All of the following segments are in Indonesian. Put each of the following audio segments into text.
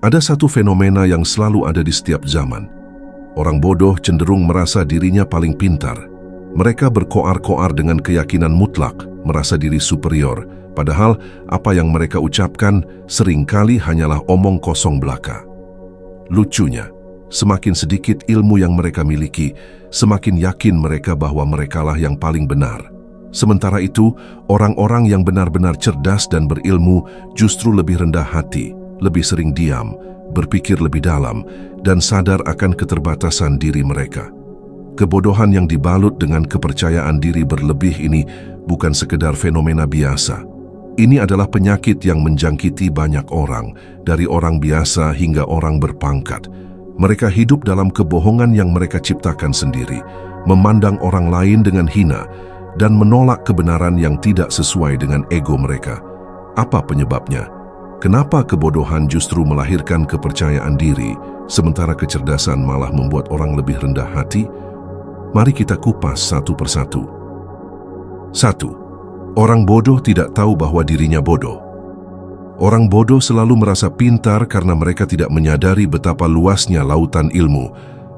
Ada satu fenomena yang selalu ada di setiap zaman. Orang bodoh cenderung merasa dirinya paling pintar. Mereka berkoar-koar dengan keyakinan mutlak, merasa diri superior, padahal apa yang mereka ucapkan seringkali hanyalah omong kosong belaka. Lucunya, semakin sedikit ilmu yang mereka miliki, semakin yakin mereka bahwa merekalah yang paling benar. Sementara itu, orang-orang yang benar-benar cerdas dan berilmu justru lebih rendah hati, lebih sering diam, berpikir lebih dalam, dan sadar akan keterbatasan diri mereka. Kebodohan yang dibalut dengan kepercayaan diri berlebih ini bukan sekedar fenomena biasa. Ini adalah penyakit yang menjangkiti banyak orang, dari orang biasa hingga orang berpangkat. Mereka hidup dalam kebohongan yang mereka ciptakan sendiri, memandang orang lain dengan hina, dan menolak kebenaran yang tidak sesuai dengan ego mereka. Apa penyebabnya? Kenapa kebodohan justru melahirkan kepercayaan diri, sementara kecerdasan malah membuat orang lebih rendah hati? Mari kita kupas satu persatu. 1. Orang bodoh tidak tahu bahwa dirinya bodoh. Orang bodoh selalu merasa pintar karena mereka tidak menyadari betapa luasnya lautan ilmu.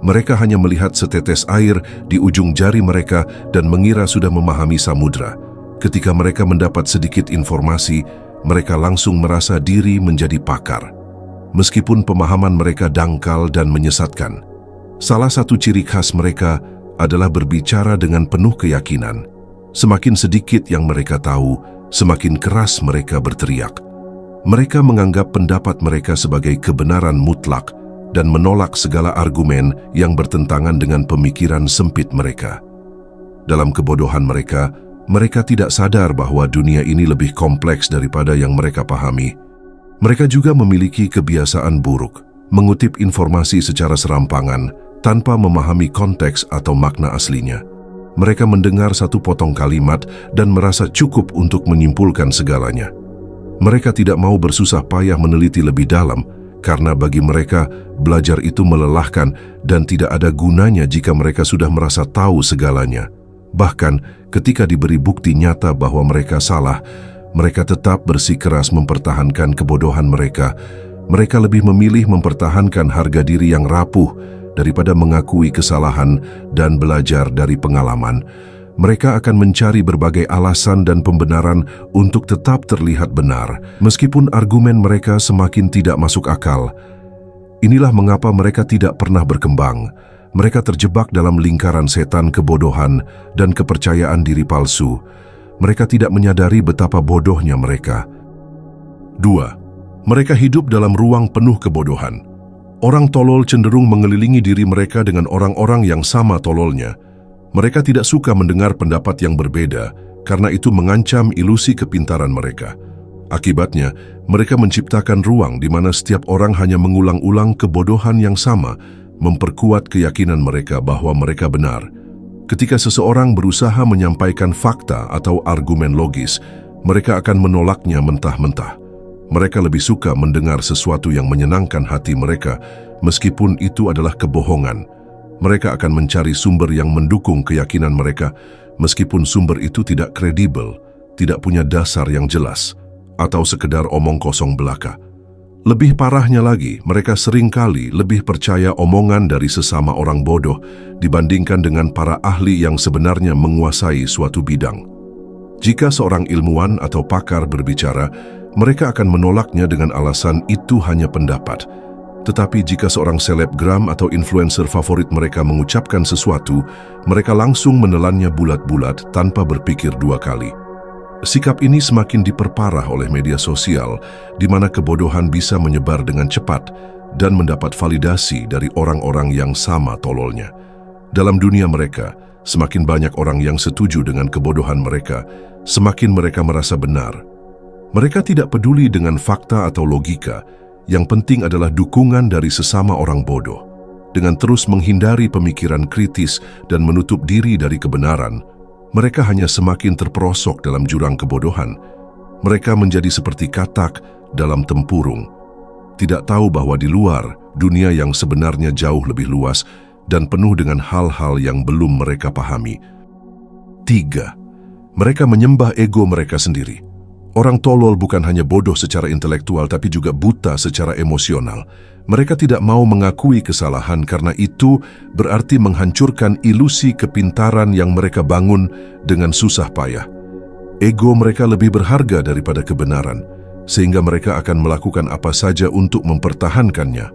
Mereka hanya melihat setetes air di ujung jari mereka dan mengira sudah memahami samudra. Ketika mereka mendapat sedikit informasi, mereka langsung merasa diri menjadi pakar. Meskipun pemahaman mereka dangkal dan menyesatkan. Salah satu ciri khas mereka adalah berbicara dengan penuh keyakinan. Semakin sedikit yang mereka tahu, semakin keras mereka berteriak. Mereka menganggap pendapat mereka sebagai kebenaran mutlak dan menolak segala argumen yang bertentangan dengan pemikiran sempit mereka. Dalam kebodohan mereka, mereka tidak sadar bahwa dunia ini lebih kompleks daripada yang mereka pahami. Mereka juga memiliki kebiasaan buruk, mengutip informasi secara serampangan tanpa memahami konteks atau makna aslinya. Mereka mendengar satu potong kalimat dan merasa cukup untuk menyimpulkan segalanya. Mereka tidak mau bersusah payah meneliti lebih dalam, karena bagi mereka, belajar itu melelahkan dan tidak ada gunanya jika mereka sudah merasa tahu segalanya. Bahkan, ketika diberi bukti nyata bahwa mereka salah, mereka tetap bersikeras mempertahankan kebodohan mereka. Mereka lebih memilih mempertahankan harga diri yang rapuh daripada mengakui kesalahan dan belajar dari pengalaman. Mereka akan mencari berbagai alasan dan pembenaran untuk tetap terlihat benar, meskipun argumen mereka semakin tidak masuk akal. Inilah mengapa mereka tidak pernah berkembang. Mereka terjebak dalam lingkaran setan kebodohan dan kepercayaan diri palsu. Mereka tidak menyadari betapa bodohnya mereka. 2. Mereka hidup dalam ruang penuh kebodohan. Orang tolol cenderung mengelilingi diri mereka dengan orang-orang yang sama tololnya. Mereka tidak suka mendengar pendapat yang berbeda, karena itu mengancam ilusi kepintaran mereka. Akibatnya, mereka menciptakan ruang di mana setiap orang hanya mengulang-ulang kebodohan yang sama, memperkuat keyakinan mereka bahwa mereka benar. Ketika seseorang berusaha menyampaikan fakta atau argumen logis, mereka akan menolaknya mentah-mentah. Mereka lebih suka mendengar sesuatu yang menyenangkan hati mereka, meskipun itu adalah kebohongan. Mereka akan mencari sumber yang mendukung keyakinan mereka, meskipun sumber itu tidak kredibel, tidak punya dasar yang jelas, atau sekedar omong kosong belaka. Lebih parahnya lagi, mereka seringkali lebih percaya omongan dari sesama orang bodoh dibandingkan dengan para ahli yang sebenarnya menguasai suatu bidang. Jika seorang ilmuwan atau pakar berbicara, mereka akan menolaknya dengan alasan itu hanya pendapat. Tetapi jika seorang selebgram atau influencer favorit mereka mengucapkan sesuatu, mereka langsung menelannya bulat-bulat tanpa berpikir dua kali. Sikap ini semakin diperparah oleh media sosial, di mana kebodohan bisa menyebar dengan cepat dan mendapat validasi dari orang-orang yang sama tololnya. Dalam dunia mereka, semakin banyak orang yang setuju dengan kebodohan mereka, semakin mereka merasa benar. Mereka tidak peduli dengan fakta atau logika. Yang penting adalah dukungan dari sesama orang bodoh. Dengan terus menghindari pemikiran kritis dan menutup diri dari kebenaran, mereka hanya semakin terperosok dalam jurang kebodohan. Mereka menjadi seperti katak dalam tempurung. Tidak tahu bahwa di luar, dunia yang sebenarnya jauh lebih luas dan penuh dengan hal-hal yang belum mereka pahami. 3. Mereka menyembah ego mereka sendiri. Orang tolol bukan hanya bodoh secara intelektual tapi juga buta secara emosional. Mereka tidak mau mengakui kesalahan karena itu berarti menghancurkan ilusi kepintaran yang mereka bangun dengan susah payah. Ego mereka lebih berharga daripada kebenaran, sehingga mereka akan melakukan apa saja untuk mempertahankannya,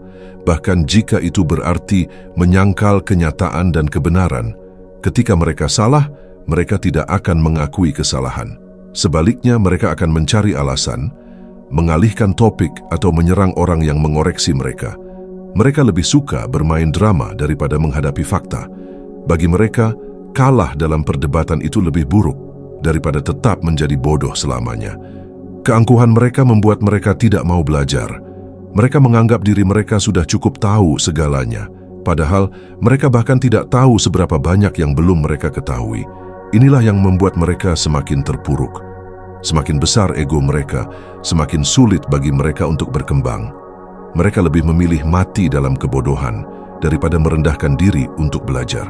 bahkan jika itu berarti menyangkal kenyataan dan kebenaran. Ketika mereka salah, mereka tidak akan mengakui kesalahan. Sebaliknya, mereka akan mencari alasan, mengalihkan topik atau menyerang orang yang mengoreksi mereka. Mereka lebih suka bermain drama daripada menghadapi fakta. Bagi mereka, kalah dalam perdebatan itu lebih buruk daripada tetap menjadi bodoh selamanya. Keangkuhan mereka membuat mereka tidak mau belajar. Mereka menganggap diri mereka sudah cukup tahu segalanya, padahal mereka bahkan tidak tahu seberapa banyak yang belum mereka ketahui. Inilah yang membuat mereka semakin terpuruk. Semakin besar ego mereka, semakin sulit bagi mereka untuk berkembang. Mereka lebih memilih mati dalam kebodohan daripada merendahkan diri untuk belajar.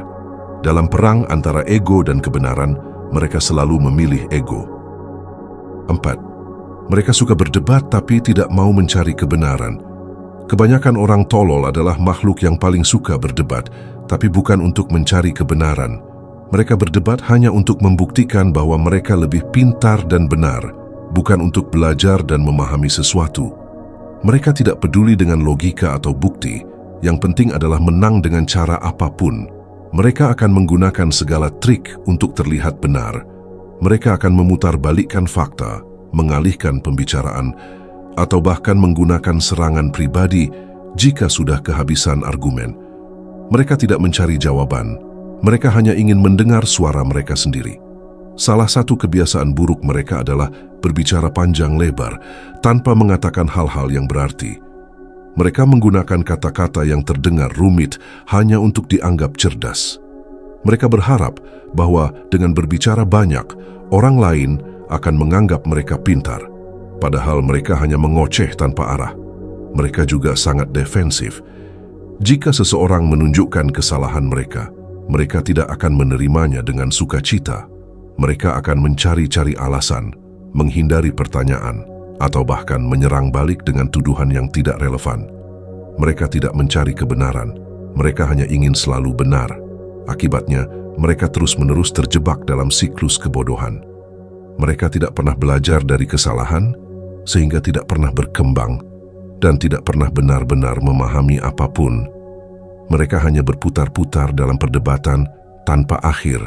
Dalam perang antara ego dan kebenaran, mereka selalu memilih ego. 4. Mereka suka berdebat tapi tidak mau mencari kebenaran. Kebanyakan orang tolol adalah makhluk yang paling suka berdebat, tapi bukan untuk mencari kebenaran. Mereka berdebat hanya untuk membuktikan bahwa mereka lebih pintar dan benar, bukan untuk belajar dan memahami sesuatu. Mereka tidak peduli dengan logika atau bukti, yang penting adalah menang dengan cara apapun. Mereka akan menggunakan segala trik untuk terlihat benar. Mereka akan memutarbalikkan fakta, mengalihkan pembicaraan, atau bahkan menggunakan serangan pribadi jika sudah kehabisan argumen. Mereka tidak mencari jawaban. Mereka hanya ingin mendengar suara mereka sendiri. Salah satu kebiasaan buruk mereka adalah berbicara panjang lebar tanpa mengatakan hal-hal yang berarti. Mereka menggunakan kata-kata yang terdengar rumit hanya untuk dianggap cerdas. Mereka berharap bahwa dengan berbicara banyak, orang lain akan menganggap mereka pintar. Padahal mereka hanya mengoceh tanpa arah. Mereka juga sangat defensif. Jika seseorang menunjukkan kesalahan mereka, mereka tidak akan menerimanya dengan sukacita. Mereka akan mencari-cari alasan, menghindari pertanyaan, atau bahkan menyerang balik dengan tuduhan yang tidak relevan. Mereka tidak mencari kebenaran, mereka hanya ingin selalu benar. Akibatnya, mereka terus-menerus terjebak dalam siklus kebodohan. Mereka tidak pernah belajar dari kesalahan, sehingga tidak pernah berkembang, dan tidak pernah benar-benar memahami apapun. Mereka hanya berputar-putar dalam perdebatan tanpa akhir,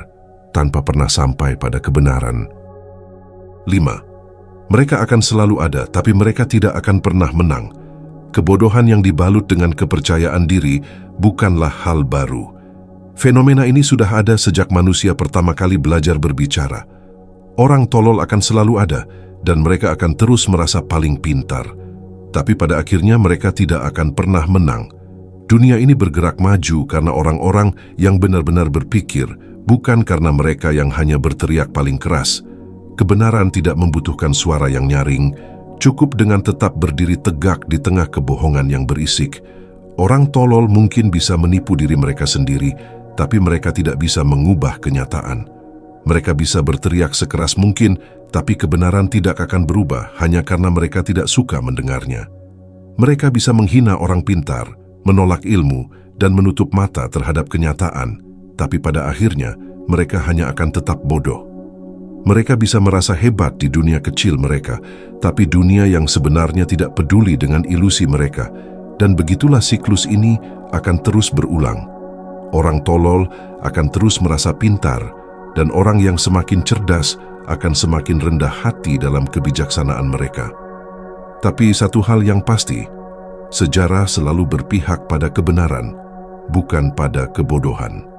tanpa pernah sampai pada kebenaran. 5. Mereka akan selalu ada, tapi mereka tidak akan pernah menang. Kebodohan yang dibalut dengan kepercayaan diri bukanlah hal baru. Fenomena ini sudah ada sejak manusia pertama kali belajar berbicara. Orang tolol akan selalu ada, dan mereka akan terus merasa paling pintar. Tapi pada akhirnya mereka tidak akan pernah menang. Dunia ini bergerak maju karena orang-orang yang benar-benar berpikir, bukan karena mereka yang hanya berteriak paling keras. Kebenaran tidak membutuhkan suara yang nyaring, cukup dengan tetap berdiri tegak di tengah kebohongan yang berisik. Orang tolol mungkin bisa menipu diri mereka sendiri, tapi mereka tidak bisa mengubah kenyataan. Mereka bisa berteriak sekeras mungkin, tapi kebenaran tidak akan berubah hanya karena mereka tidak suka mendengarnya. Mereka bisa menghina orang pintar, menolak ilmu, dan menutup mata terhadap kenyataan, tapi pada akhirnya mereka hanya akan tetap bodoh. Mereka bisa merasa hebat di dunia kecil mereka, tapi dunia yang sebenarnya tidak peduli dengan ilusi mereka, dan begitulah siklus ini akan terus berulang. Orang tolol akan terus merasa pintar, dan orang yang semakin cerdas akan semakin rendah hati dalam kebijaksanaan mereka. Tapi satu hal yang pasti, sejarah selalu berpihak pada kebenaran, bukan pada kebodohan.